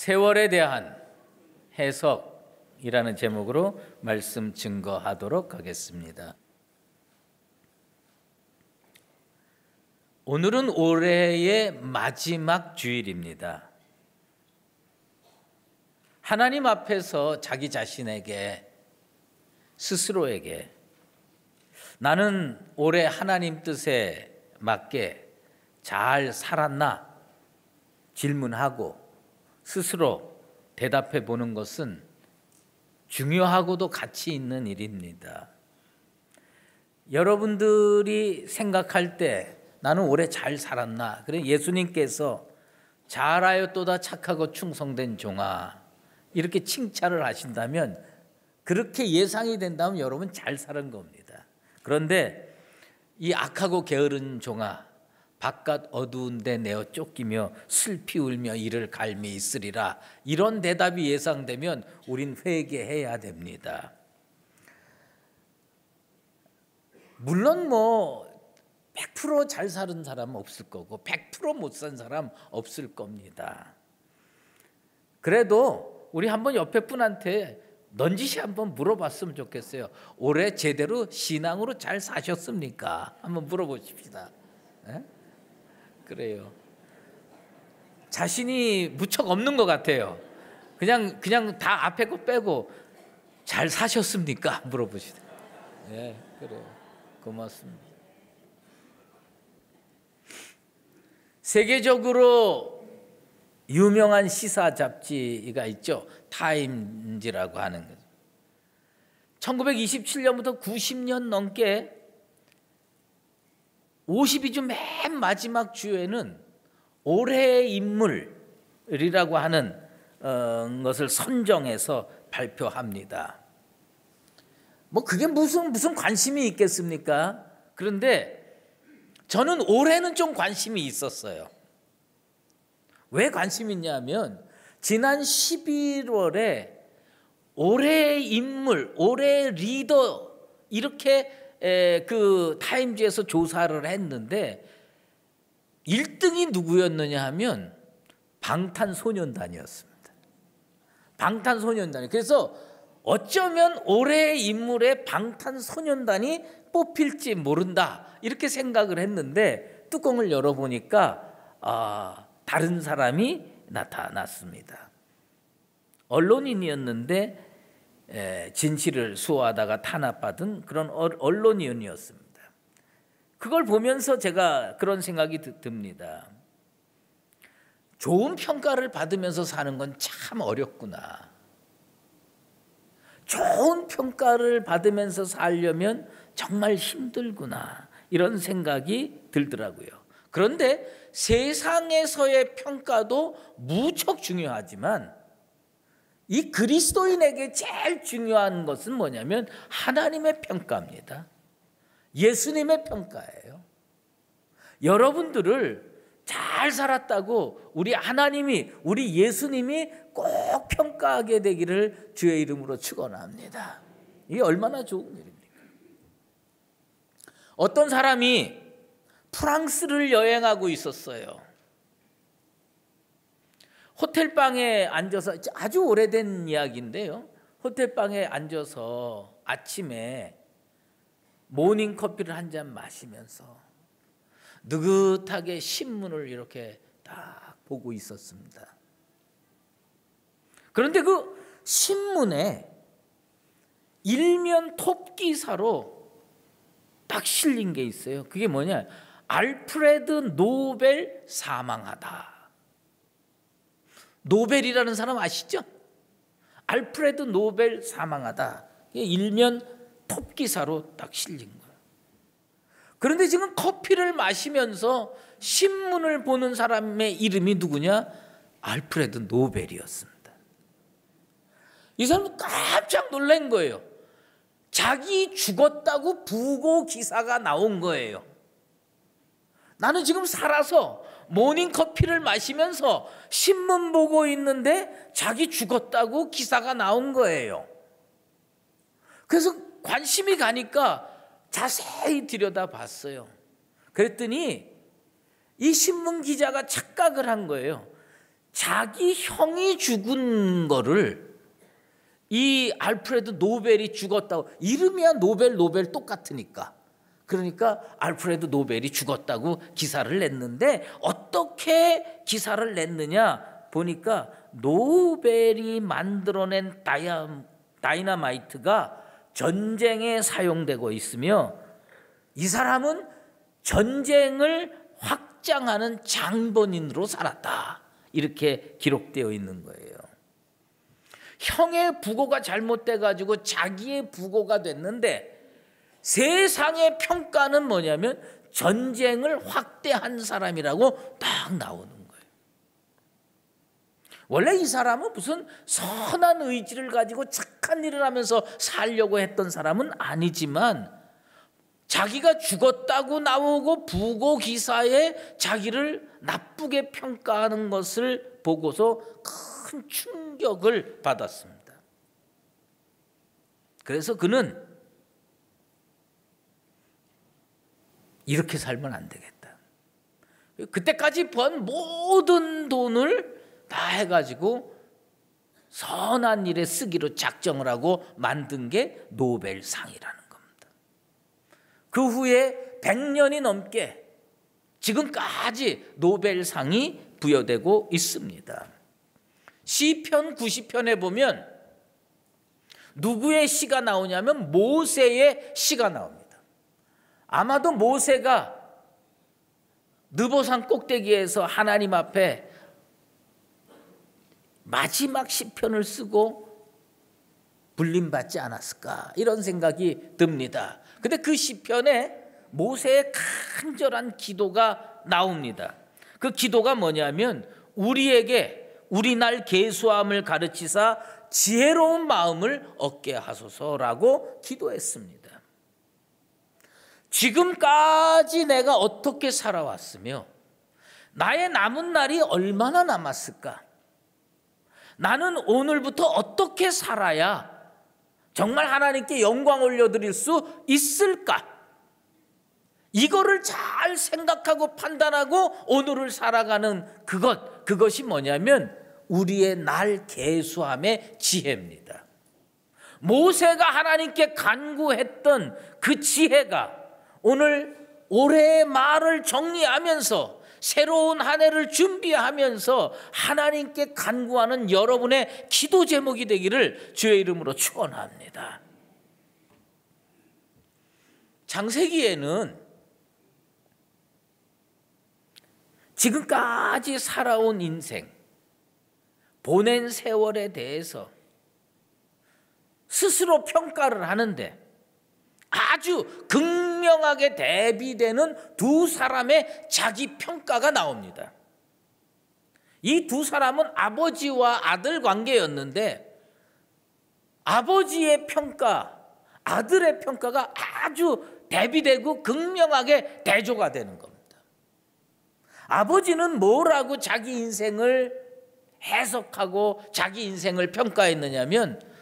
세월에 대한 해석이라는 제목으로 말씀 증거하도록 하겠습니다. 오늘은 올해의 마지막 주일입니다. 하나님 앞에서 자기 자신에게, 스스로에게 나는 올해 하나님 뜻에 맞게 잘 살았나 질문하고 스스로 대답해 보는 것은 중요하고도 가치 있는 일입니다. 여러분들이 생각할 때 나는 올해 잘 살았나? 그래 예수님께서 잘하였도다 착하고 충성된 종아 이렇게 칭찬을 하신다면, 그렇게 예상이 된다면 여러분 잘 사는 겁니다. 그런데 이 악하고 게으른 종아, 바깥 어두운 데 내어 쫓기며 슬피 울며 이를 갈미 있으리라, 이런 대답이 예상되면 우린 회개해야 됩니다. 물론 100% 잘 사는 사람은 없을 거고 100% 못 산 사람 없을 겁니다. 그래도 우리 한번 옆에 분한테 넌지시 한번 물어봤으면 좋겠어요. 올해 제대로 신앙으로 잘 사셨습니까? 한번 물어보십시다. 네? 그래요. 자신이 무척 없는 것 같아요. 그냥 다 앞에 거 빼고 잘 사셨습니까? 물어보시다. 네, 그래요. 고맙습니다. 세계적으로 유명한 시사 잡지가 있죠. 타임즈라고 하는 거죠. 1927년부터 90년 넘게 52주 맨 마지막 주에는 올해의 인물이라고 하는 것을 선정해서 발표합니다. 그게 무슨 관심이 있겠습니까? 그런데 저는 올해는 좀 관심이 있었어요. 왜 관심이 있냐면 지난 11월에 올해의 인물, 올해의 리더 이렇게 그 타임즈에서 조사를 했는데 1등이 누구였느냐 하면 방탄소년단이었습니다. 방탄소년단이. 그래서 어쩌면 올해의 인물에 방탄소년단이 뽑힐지 모른다 이렇게 생각을 했는데 뚜껑을 열어보니까 다른 사람이 나타났습니다. 언론인이었는데 진실을 수호하다가 탄압받은 그런 언론인이었습니다. 그걸 보면서 제가 그런 생각이 듭니다. 좋은 평가를 받으면서 사는 건 참 어렵구나. 좋은 평가를 받으면서 살려면 정말 힘들구나, 이런 생각이 들더라고요. 그런데 세상에서의 평가도 무척 중요하지만 이 그리스도인에게 제일 중요한 것은 뭐냐면 하나님의 평가입니다. 예수님의 평가예요. 여러분들을 잘 살았다고 우리 하나님이, 우리 예수님이 꼭 평가하게 되기를 주의 이름으로 축원합니다. 이게 얼마나 좋은 일입니까? 어떤 사람이 프랑스를 여행하고 있었어요. 호텔방에 앉아서, 아주 오래된 이야기인데요, 호텔방에 앉아서 아침에 모닝커피를 한 잔 마시면서 느긋하게 신문을 이렇게 딱 보고 있었습니다. 그런데 그 신문에 일면 톱 기사로 딱 실린 게 있어요. 그게 뭐냐? 알프레드 노벨 사망하다. 노벨이라는 사람 아시죠? 알프레드 노벨 사망하다. 일면 톱 기사로 딱 실린 거예요. 그런데 지금 커피를 마시면서 신문을 보는 사람의 이름이 누구냐? 알프레드 노벨이었습니다. 이 사람은 깜짝 놀란 거예요. 자기 죽었다고 부고 기사가 나온 거예요. 나는 지금 살아서 모닝커피를 마시면서 신문 보고 있는데 자기 죽었다고 기사가 나온 거예요. 그래서 관심이 가니까 자세히 들여다봤어요. 그랬더니 이 신문 기자가 착각을 한 거예요. 자기 형이 죽은 거를 이 알프레드 노벨이 죽었다고, 이름이야 노벨 똑같으니까, 그러니까 알프레드 노벨이 죽었다고 기사를 냈는데, 어떻게 기사를 냈느냐 보니까 노벨이 만들어낸 다이너마이트가 전쟁에 사용되고 있으며 이 사람은 전쟁을 확장하는 장본인으로 살았다, 이렇게 기록되어 있는 거예요. 형의 부고가 잘못돼 가지고 자기의 부고가 됐는데, 세상의 평가는 뭐냐면 전쟁을 확대한 사람이라고 딱 나오는 거예요. 원래 이 사람은 무슨 선한 의지를 가지고 착한 일을 하면서 살려고 했던 사람은 아니지만, 자기가 죽었다고 나오고 부고 기사에 자기를 나쁘게 평가하는 것을 보고서 큰 충격을 받았습니다. 그래서 그는 이렇게 살면 안 되겠다. 그때까지 번 모든 돈을 다 해가지고 선한 일에 쓰기로 작정을 하고 만든 게 노벨상이라는 겁니다. 그 후에 100년이 넘게 지금까지 노벨상이 부여되고 있습니다. 시편 90편에 보면 누구의 시가 나오냐면 모세의 시가 나옵니다. 아마도 모세가 느보산 꼭대기에서 하나님 앞에 마지막 시편을 쓰고 불림받지 않았을까, 이런 생각이 듭니다. 근데 그 시편에 모세의 간절한 기도가 나옵니다. 그 기도가 뭐냐면 우리에게 우리 날 계수함을 가르치사 지혜로운 마음을 얻게 하소서라고 기도했습니다. 지금까지 내가 어떻게 살아왔으며 나의 남은 날이 얼마나 남았을까? 나는 오늘부터 어떻게 살아야 정말 하나님께 영광 올려드릴 수 있을까? 이거를 잘 생각하고 판단하고 오늘을 살아가는 그것이 뭐냐면 우리의 날 계수함의 지혜입니다. 모세가 하나님께 간구했던 그 지혜가 오늘 올해의 말을 정리하면서 새로운 한 해를 준비하면서 하나님께 간구하는 여러분의 기도 제목이 되기를 주의 이름으로 축원합니다. 창세기에는 지금까지 살아온 인생, 보낸 세월에 대해서 스스로 평가를 하는데 아주 극명하게 대비되는 두 사람의 자기 평가가 나옵니다. 이 두 사람은 아버지와 아들 관계였는데 아버지의 평가, 아들의 평가가 아주 대비되고 극명하게 대조가 되는 겁니다. 아버지는 뭐라고 자기 인생을 해석하고 자기 인생을 평가했느냐면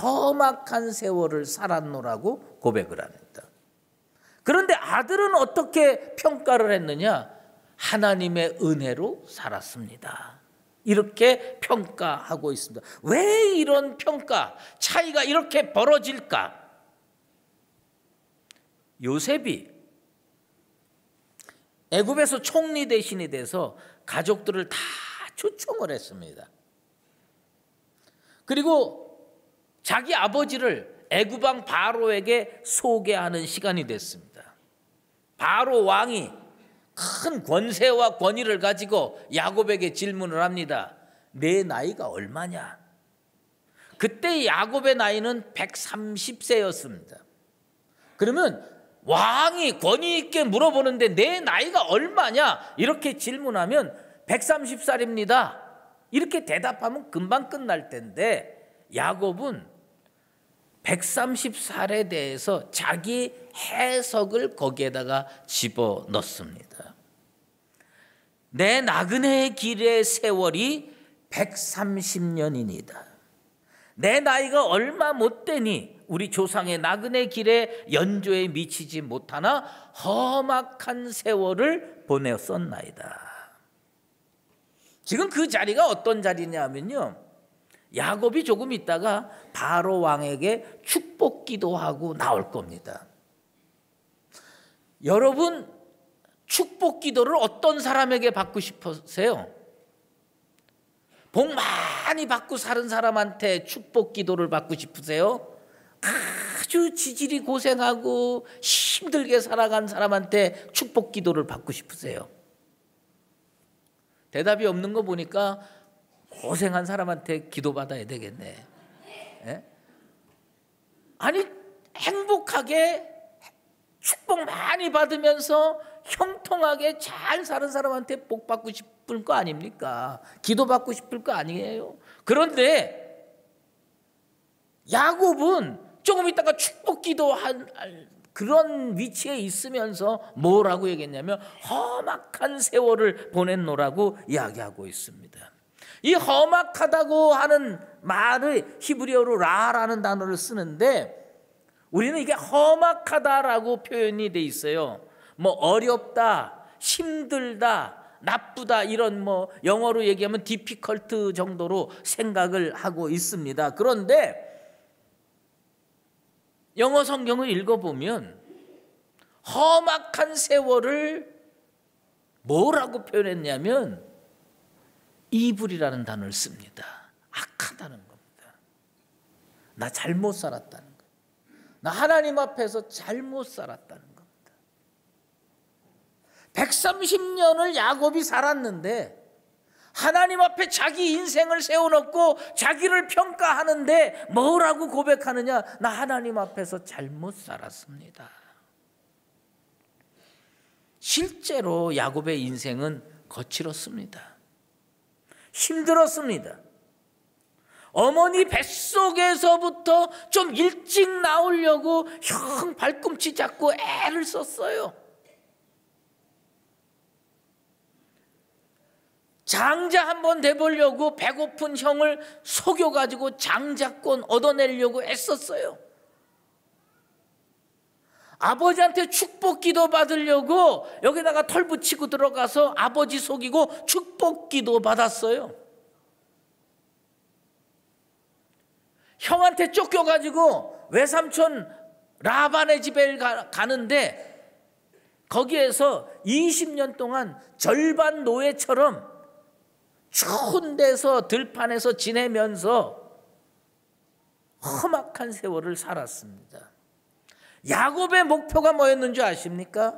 험악한 세월을 살았노라고 고백을 합니다. 그런데 아들은 어떻게 평가를 했느냐? 하나님의 은혜로 살았습니다. 이렇게 평가하고 있습니다. 왜 이런 평가 차이가 이렇게 벌어질까? 요셉이 애굽에서 총리 대신이 돼서 가족들을 다 초청을 했습니다. 그리고 자기 아버지를 애굽 왕 바로에게 소개하는 시간이 됐습니다. 바로 왕이 큰 권세와 권위를 가지고 야곱에게 질문을 합니다. 내 나이가 얼마냐? 그때 야곱의 나이는 130세였습니다. 그러면 왕이 권위 있게 물어보는데 내 나이가 얼마냐? 이렇게 질문하면 130살입니다. 이렇게 대답하면 금방 끝날 텐데 야곱은 130살에 대해서 자기 해석을 거기에다가 집어넣습니다. 내 나그네의 길의 세월이 130년이니다. 내 나이가 얼마 못 되니 우리 조상의 나그네 길에 연조에 미치지 못하나 험악한 세월을 보내었나이다. 지금 그 자리가 어떤 자리냐면요, 야곱이 조금 있다가 바로 왕에게 축복 기도하고 나올 겁니다. 여러분, 축복 기도를 어떤 사람에게 받고 싶으세요? 복 많이 받고 사는 사람한테 축복 기도를 받고 싶으세요? 아주 지질이 고생하고 힘들게 살아간 사람한테 축복 기도를 받고 싶으세요? 대답이 없는 거 보니까 고생한 사람한테 기도받아야 되겠네. 예? 아니, 행복하게 축복 많이 받으면서 형통하게 잘 사는 사람한테 복 받고 싶을 거 아닙니까? 기도받고 싶을 거 아니에요? 그런데 야곱은 조금 있다가 축복 기도한 그런 위치에 있으면서 뭐라고 얘기했냐면 험악한 세월을 보냈노라고 이야기하고 있습니다. 이 험악하다고 하는 말을 히브리어로 라라는 단어를 쓰는데, 우리는 이게 험악하다라고 표현이 돼 있어요. 뭐 어렵다, 힘들다, 나쁘다, 이런 뭐 영어로 얘기하면 difficult 정도로 생각을 하고 있습니다. 그런데 영어 성경을 읽어보면 험악한 세월을 뭐라고 표현했냐면 이불이라는 단어를 씁니다. 악하다는 겁니다. 나 잘못 살았다는 거예요. 나 하나님 앞에서 잘못 살았다는 겁니다. 130년을 야곱이 살았는데 하나님 앞에 자기 인생을 세워놓고 자기를 평가하는데 뭐라고 고백하느냐? 나 하나님 앞에서 잘못 살았습니다. 실제로 야곱의 인생은 거칠었습니다. 힘들었습니다. 어머니 뱃속에서부터 좀 일찍 나오려고 형 발꿈치 잡고 애를 썼어요. 장자 한번 돼보려고 배고픈 형을 속여가지고 장자권 얻어내려고 애썼어요. 아버지한테 축복 기도 받으려고 여기다가 털 붙이고 들어가서 아버지 속이고 축복 기도 받았어요. 형한테 쫓겨가지고 외삼촌 라반의 집에 가는데 거기에서 20년 동안 절반 노예처럼 추운 데서 들판에서 지내면서 험악한 세월을 살았습니다. 야곱의 목표가 뭐였는 줄 아십니까?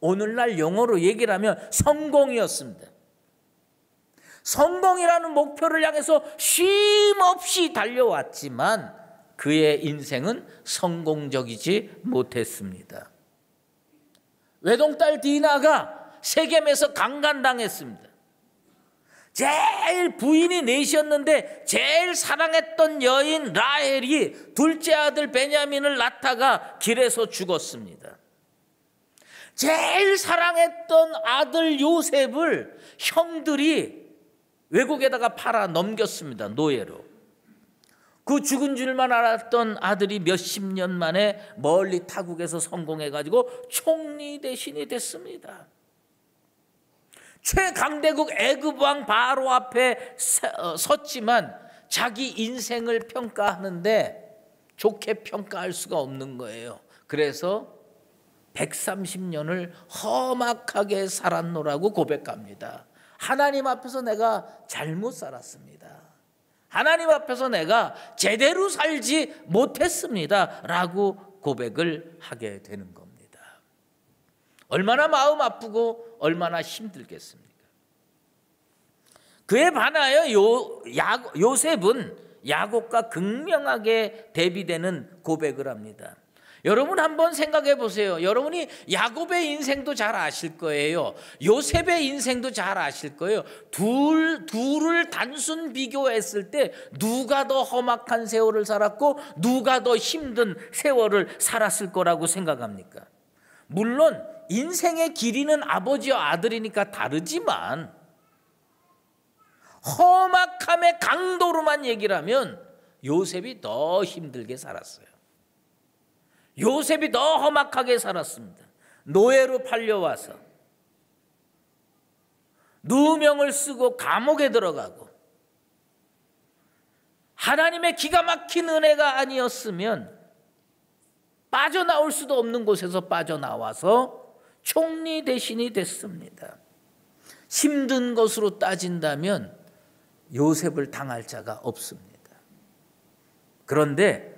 오늘날 영어로 얘기를 하면 성공이었습니다. 성공이라는 목표를 향해서 쉼없이 달려왔지만 그의 인생은 성공적이지 못했습니다. 외동딸 디나가 세겜에서 강간당했습니다. 제일 부인이 넷이었는데 제일 사랑했던 여인 라헬이 둘째 아들 베냐민을 낳다가 길에서 죽었습니다. 제일 사랑했던 아들 요셉을 형들이 외국에다가 팔아 넘겼습니다. 노예로. 그 죽은 줄만 알았던 아들이 몇십 년 만에 멀리 타국에서 성공해가지고 총리 대신이 됐습니다. 최강대국 애굽왕 바로 앞에 섰지만 자기 인생을 평가하는데 좋게 평가할 수가 없는 거예요. 그래서 130년을 험악하게 살았노라고 고백합니다. 하나님 앞에서 내가 잘못 살았습니다. 하나님 앞에서 내가 제대로 살지 못했습니다. 라고 고백을 하게 되는 겁니다. 얼마나 마음 아프고 얼마나 힘들겠습니까? 그에 반하여 요셉은 야곱과 극명하게 대비되는 고백을 합니다. 여러분 한번 생각해 보세요. 여러분이 야곱의 인생도 잘 아실 거예요. 요셉의 인생도 잘 아실 거예요. 둘을 단순 비교했을 때 누가 더 험악한 세월을 살았고 누가 더 힘든 세월을 살았을 거라고 생각합니까? 물론 인생의 길이는 아버지와 아들이니까 다르지만 험악함의 강도로만 얘기를 하면 요셉이 더 힘들게 살았어요. 요셉이 더 험악하게 살았습니다. 노예로 팔려와서 누명을 쓰고 감옥에 들어가고 하나님의 기가 막힌 은혜가 아니었으면 빠져나올 수도 없는 곳에서 빠져나와서 총리 대신이 됐습니다. 힘든 것으로 따진다면 요셉을 당할 자가 없습니다. 그런데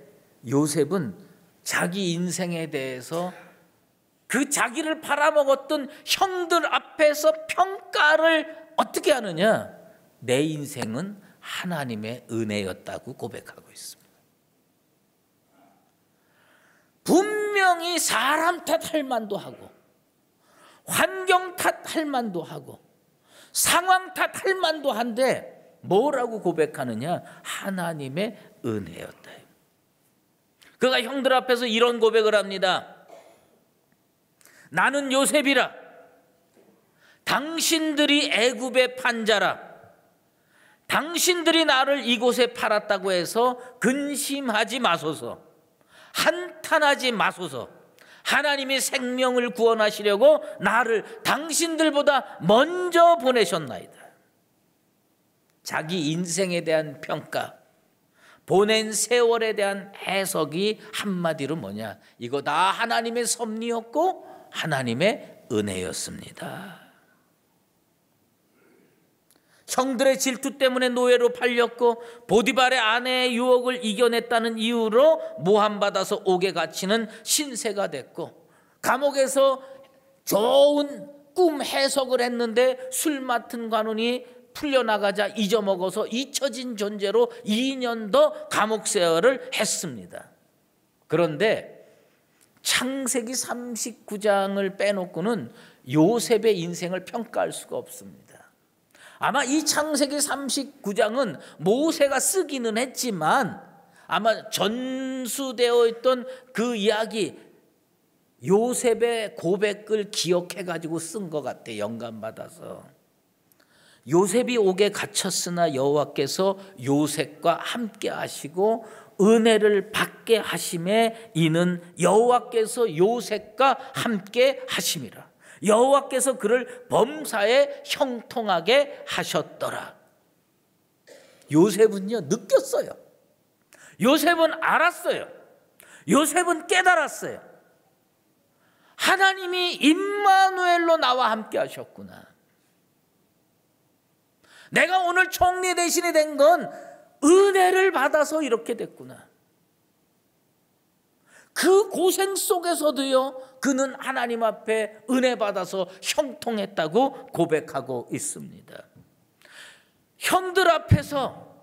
요셉은 자기 인생에 대해서 그 자기를 팔아먹었던 형들 앞에서 평가를 어떻게 하느냐? 내 인생은 하나님의 은혜였다고 고백하고 있습니다. 분명히 사람 탓할 만도 하고 환경 탓할 만도 하고 상황 탓할 만도 한데 뭐라고 고백하느냐? 하나님의 은혜였다. 그가 형들 앞에서 이런 고백을 합니다. 나는 요셉이라. 당신들이 애굽의 판자라. 당신들이 나를 이곳에 팔았다고 해서 근심하지 마소서. 한탄하지 마소서. 하나님이 생명을 구원하시려고 나를 당신들보다 먼저 보내셨나이다. 자기 인생에 대한 평가, 보낸 세월에 대한 해석이 한마디로 뭐냐? 이거 다 하나님의 섭리였고 하나님의 은혜였습니다. 형들의 질투 때문에 노예로 팔렸고 보디발의 아내의 유혹을 이겨냈다는 이유로 모함받아서 옥에 갇히는 신세가 됐고, 감옥에서 좋은 꿈 해석을 했는데 술 맡은 관원이 풀려나가자 잊어먹어서 잊혀진 존재로 2년 더 감옥 생활을 했습니다. 그런데 창세기 39장을 빼놓고는 요셉의 인생을 평가할 수가 없습니다. 아마 이 창세기 39장은 모세가 쓰기는 했지만 아마 전수되어 있던 그 이야기, 요셉의 고백을 기억해 가지고 쓴 것 같아요. 영감받아서. 요셉이 옥에 갇혔으나 여호와께서 요셉과 함께 하시고 은혜를 받게 하심에 이는 여호와께서 요셉과 함께 하심이라. 여호와께서 그를 범사에 형통하게 하셨더라. 요셉은요, 느꼈어요. 요셉은 알았어요. 요셉은 깨달았어요. 하나님이 임마누엘로 나와 함께 하셨구나. 내가 오늘 총리 대신이 된 건 은혜를 받아서 이렇게 됐구나. 그 고생 속에서도요, 그는 하나님 앞에 은혜 받아서 형통했다고 고백하고 있습니다. 형들 앞에서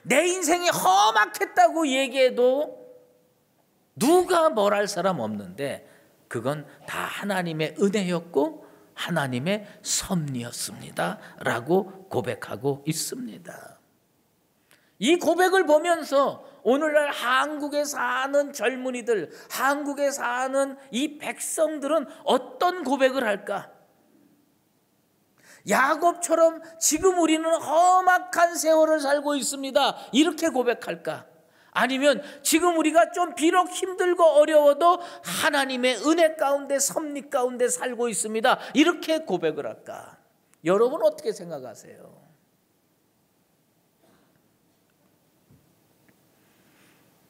내 인생이 험악했다고 얘기해도 누가 뭘 할 사람 없는데 그건 다 하나님의 은혜였고 하나님의 섭리였습니다 라고 고백하고 있습니다. 이 고백을 보면서 오늘날 한국에 사는 젊은이들, 한국에 사는 이 백성들은 어떤 고백을 할까? 야곱처럼 지금 우리는 험악한 세월을 살고 있습니다, 이렇게 고백할까? 아니면 지금 우리가 좀 비록 힘들고 어려워도 하나님의 은혜 가운데, 섭리 가운데 살고 있습니다, 이렇게 고백을 할까? 여러분 어떻게 생각하세요?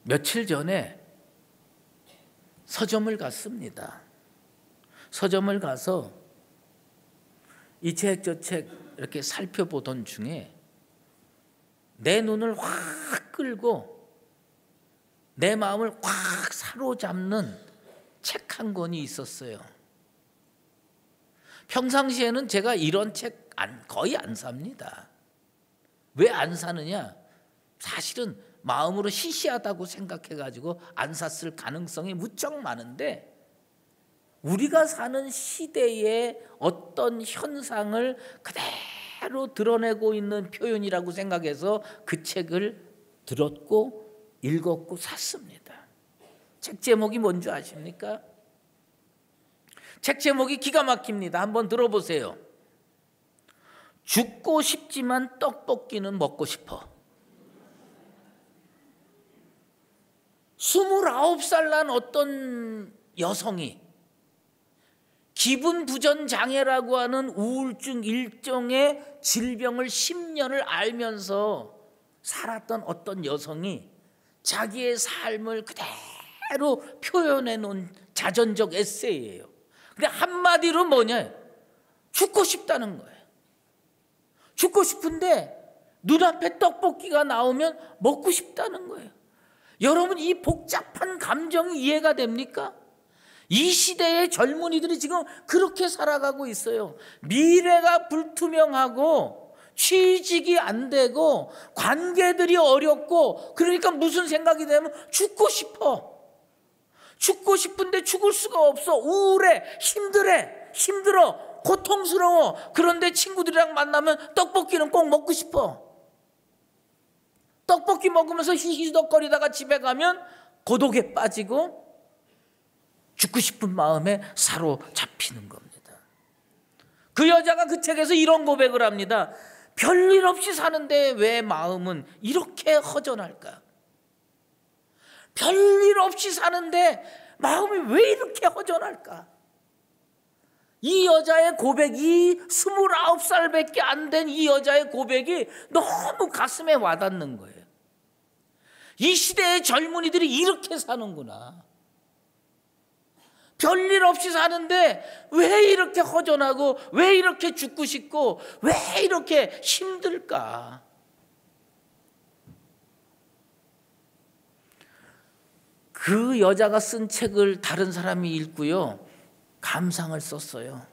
며칠 전에 서점을 갔습니다. 서점을 가서 이 책 저 책 이렇게 살펴보던 중에 내 눈을 확 끌고 내 마음을 확 사로잡는 책 한 권이 있었어요. 평상시에는 제가 이런 책 거의 안 삽니다. 왜 안 사느냐? 사실은 마음으로 시시하다고 생각해가지고 안 샀을 가능성이 무척 많은데, 우리가 사는 시대의 어떤 현상을 그대로 드러내고 있는 표현이라고 생각해서 그 책을 들었고 읽었고 샀습니다. 책 제목이 뭔지 아십니까? 책 제목이 기가 막힙니다. 한번 들어보세요. 죽고 싶지만 떡볶이는 먹고 싶어. 29살 난 어떤 여성이 기분 부전 장애라고 하는 우울증 일종의 질병을 10년을 알면서 살았던 어떤 여성이 자기의 삶을 그대로 표현해 놓은 자전적 에세이예요. 근데 한마디로 뭐냐? 죽고 싶다는 거예요. 죽고 싶은데 눈앞에 떡볶이가 나오면 먹고 싶다는 거예요. 여러분, 이 복잡한 감정이 이해가 됩니까? 이 시대의 젊은이들이 지금 그렇게 살아가고 있어요. 미래가 불투명하고 취직이 안 되고 관계들이 어렵고, 그러니까 무슨 생각이 되면 죽고 싶어. 죽고 싶은데 죽을 수가 없어. 우울해, 힘들어, 고통스러워. 그런데 친구들이랑 만나면 떡볶이는 꼭 먹고 싶어. 떡볶이 먹으면서 히히덕거리다가 집에 가면 고독에 빠지고 죽고 싶은 마음에 사로잡히는 겁니다. 그 여자가 그 책에서 이런 고백을 합니다. 별일 없이 사는데 왜 마음은 이렇게 허전할까? 별일 없이 사는데 마음이 왜 이렇게 허전할까? 이 여자의 고백이 29살밖에 안 된 이 여자의 고백이 너무 가슴에 와닿는 거예요. 이 시대의 젊은이들이 이렇게 사는구나. 별일 없이 사는데 왜 이렇게 허전하고 왜 이렇게 죽고 싶고 왜 이렇게 힘들까? 그 여자가 쓴 책을 다른 사람이 읽고요, 감상을 썼어요.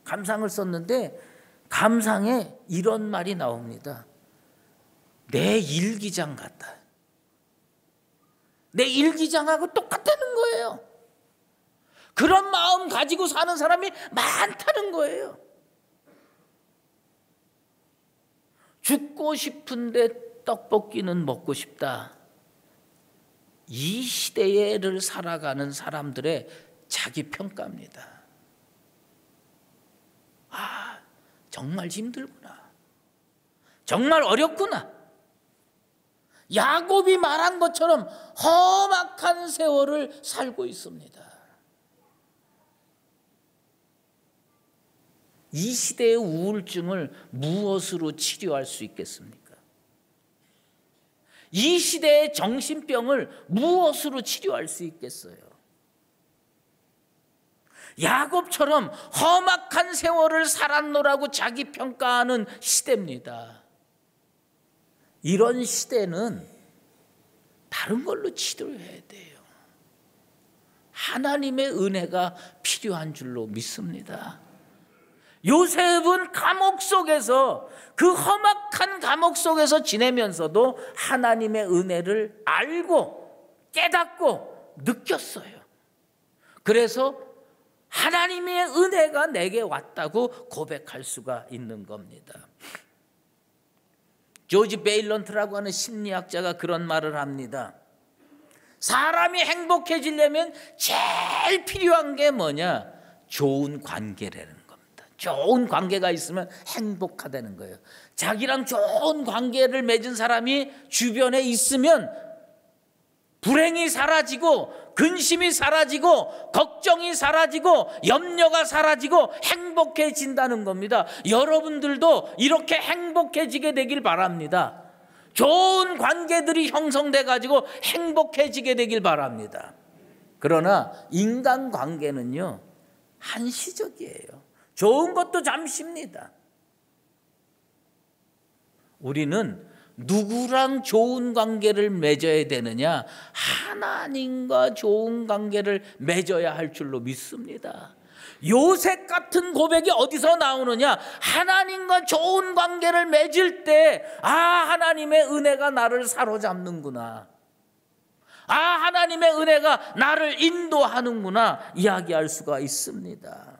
감상을 썼는데 감상에 이런 말이 나옵니다. 내 일기장 같다. 내 일기장하고 똑같다는 거예요. 그런 마음 가지고 사는 사람이 많다는 거예요. 죽고 싶은데 떡볶이는 먹고 싶다. 이 시대를 살아가는 사람들의 자기 평가입니다. 아, 정말 힘들구나. 정말 어렵구나. 야곱이 말한 것처럼 험악한 세월을 살고 있습니다. 이 시대의 우울증을 무엇으로 치료할 수 있겠습니까? 이 시대의 정신병을 무엇으로 치료할 수 있겠어요? 야곱처럼 험악한 세월을 살았노라고 자기 평가하는 시대입니다. 이런 시대는 다른 걸로 치료해야 돼요. 하나님의 은혜가 필요한 줄로 믿습니다. 요셉은 감옥 속에서, 그 험악한 감옥 속에서 지내면서도 하나님의 은혜를 알고 깨닫고 느꼈어요. 그래서 하나님의 은혜가 내게 왔다고 고백할 수가 있는 겁니다. 조지 베일런트라고 하는 심리학자가 그런 말을 합니다. 사람이 행복해지려면 제일 필요한 게 뭐냐? 좋은 관계라는 겁니다. 좋은 관계가 있으면 행복하다는 거예요. 자기랑 좋은 관계를 맺은 사람이 주변에 있으면 불행이 사라지고 근심이 사라지고 걱정이 사라지고 염려가 사라지고 행복해진다는 겁니다. 여러분들도 이렇게 행복해지게 되길 바랍니다. 좋은 관계들이 형성돼 가지고 행복해지게 되길 바랍니다. 그러나 인간관계는요, 한시적이에요. 좋은 것도 잠시입니다. 우리는 누구랑 좋은 관계를 맺어야 되느냐? 하나님과 좋은 관계를 맺어야 할 줄로 믿습니다. 요셉 같은 고백이 어디서 나오느냐? 하나님과 좋은 관계를 맺을 때, 아, 하나님의 은혜가 나를 사로잡는구나. 아, 하나님의 은혜가 나를 인도하는구나 이야기할 수가 있습니다.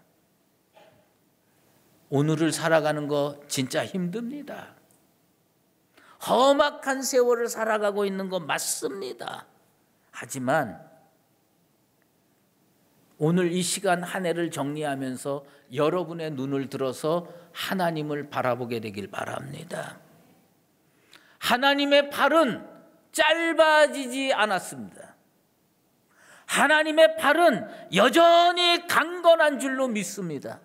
오늘을 살아가는 거 진짜 힘듭니다. 험악한 세월을 살아가고 있는 거 맞습니다. 하지만 오늘 이 시간 한 해를 정리하면서 여러분의 눈을 들어서 하나님을 바라보게 되길 바랍니다. 하나님의 팔은 짧아지지 않았습니다. 하나님의 팔은 여전히 강건한 줄로 믿습니다.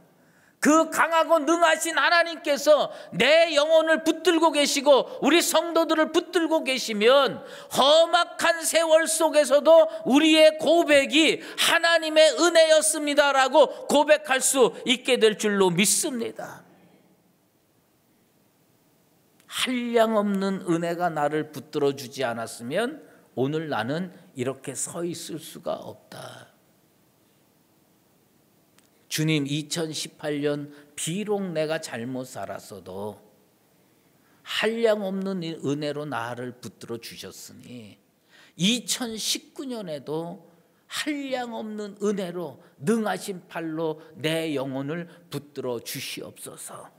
그 강하고 능하신 하나님께서 내 영혼을 붙들고 계시고 우리 성도들을 붙들고 계시면 험악한 세월 속에서도 우리의 고백이 하나님의 은혜였습니다라고 고백할 수 있게 될 줄로 믿습니다. 한량없는 은혜가 나를 붙들어 주지 않았으면 오늘 나는 이렇게 서 있을 수가 없다. 주님, 2018년 비록 내가 잘못 살았어도 한량없는 은혜로 나를 붙들어 주셨으니 2019년에도 한량없는 은혜로 능하신 팔로 내 영혼을 붙들어 주시옵소서.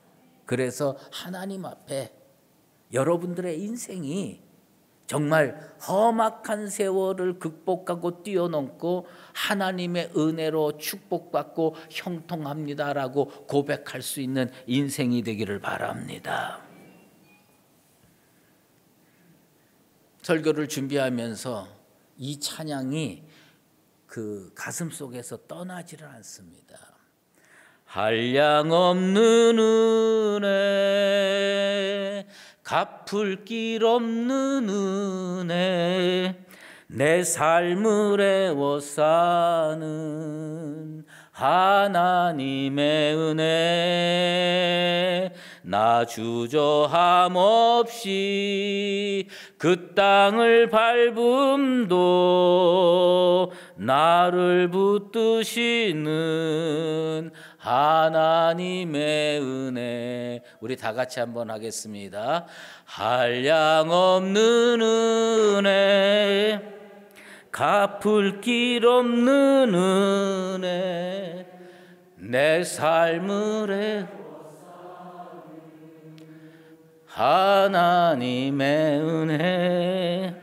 그래서 하나님 앞에 여러분들의 인생이 정말 험악한 세월을 극복하고 뛰어넘고 하나님의 은혜로 축복받고 형통합니다라고 고백할 수 있는 인생이 되기를 바랍니다. 설교를 준비하면서 이 찬양이 그 가슴 속에서 떠나지를 않습니다. 한량없는 은혜, 갚을 길 없는 은혜, 내 삶을 애워싸는 하나님의 은혜, 나 주저함 없이 그 땅을 밟음도 나를 붙드시는 하나님의 은혜. 우리 다 같이 한번 하겠습니다. 한량없는 은혜, 갚을 길 없는 은혜, 내 삶을 하나님의 은혜,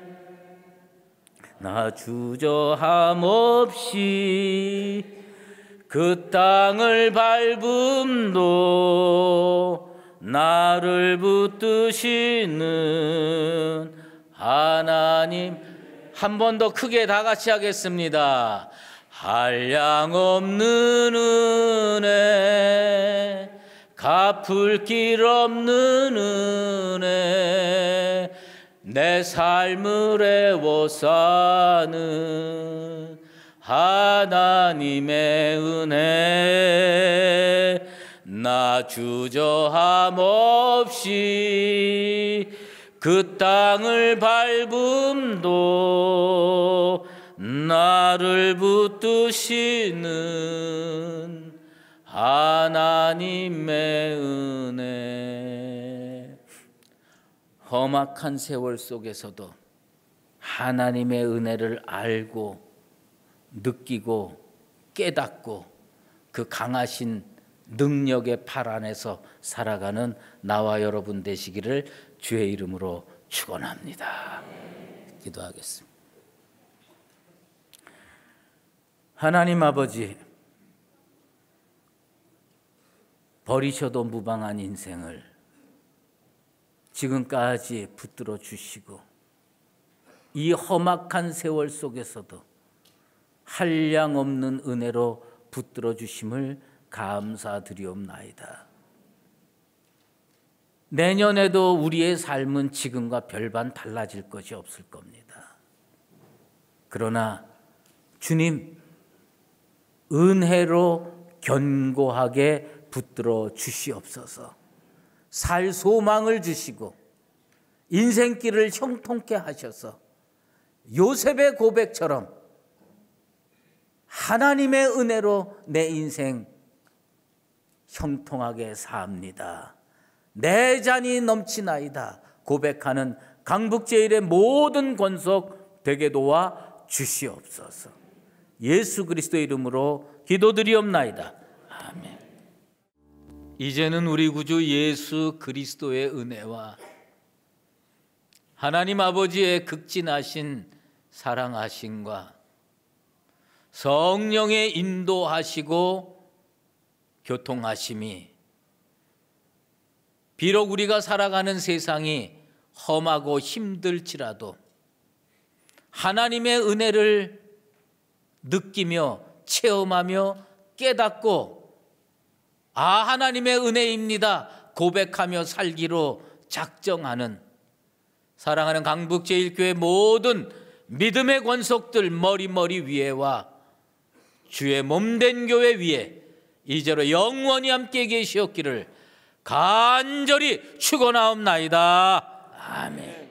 나 주저함 없이 그 땅을 밟음도 나를 붙드시는 하나님. 한 번 더 크게 다 같이 하겠습니다. 한량없는 은혜, 갚을 길 없는 은혜, 내 삶을 애워싸는 하나님의 은혜, 나 주저함 없이 그 땅을 밟음도 나를 붙드시는 하나님의 은혜. 험악한 세월 속에서도 하나님의 은혜를 알고 느끼고 깨닫고 그 강하신 능력의 팔 안에서 살아가는 나와 여러분 되시기를 주의 이름으로 축원합니다. 기도하겠습니다. 하나님 아버지, 버리셔도 무방한 인생을 지금까지 붙들어 주시고 이 험악한 세월 속에서도 한량없는 은혜로 붙들어 주심을 감사드리옵나이다. 내년에도 우리의 삶은 지금과 별반 달라질 것이 없을 겁니다. 그러나 주님, 은혜로 견고하게 붙들어 주시옵소서. 살 소망을 주시고 인생길을 형통케 하셔서 요셉의 고백처럼 하나님의 은혜로 내 인생 형통하게 삽니다. 내 잔이 넘치나이다 고백하는 강북제일의 모든 권속 되게 도와 주시옵소서. 예수 그리스도의 이름으로 기도드리옵나이다. 아멘. 이제는 우리 구주 예수 그리스도의 은혜와 하나님 아버지의 극진하신 사랑하심과 성령의 인도하시고 교통하심이 비록 우리가 살아가는 세상이 험하고 힘들지라도 하나님의 은혜를 느끼며 체험하며 깨닫고 하나님의 은혜입니다 고백하며 살기로 작정하는 사랑하는 강북-제1교회 모든 믿음의 권속들 머리 위에와 주의 몸된 교회 위에 이제로 영원히 함께 계시옵기를 간절히 축원하옵나이다. 아멘.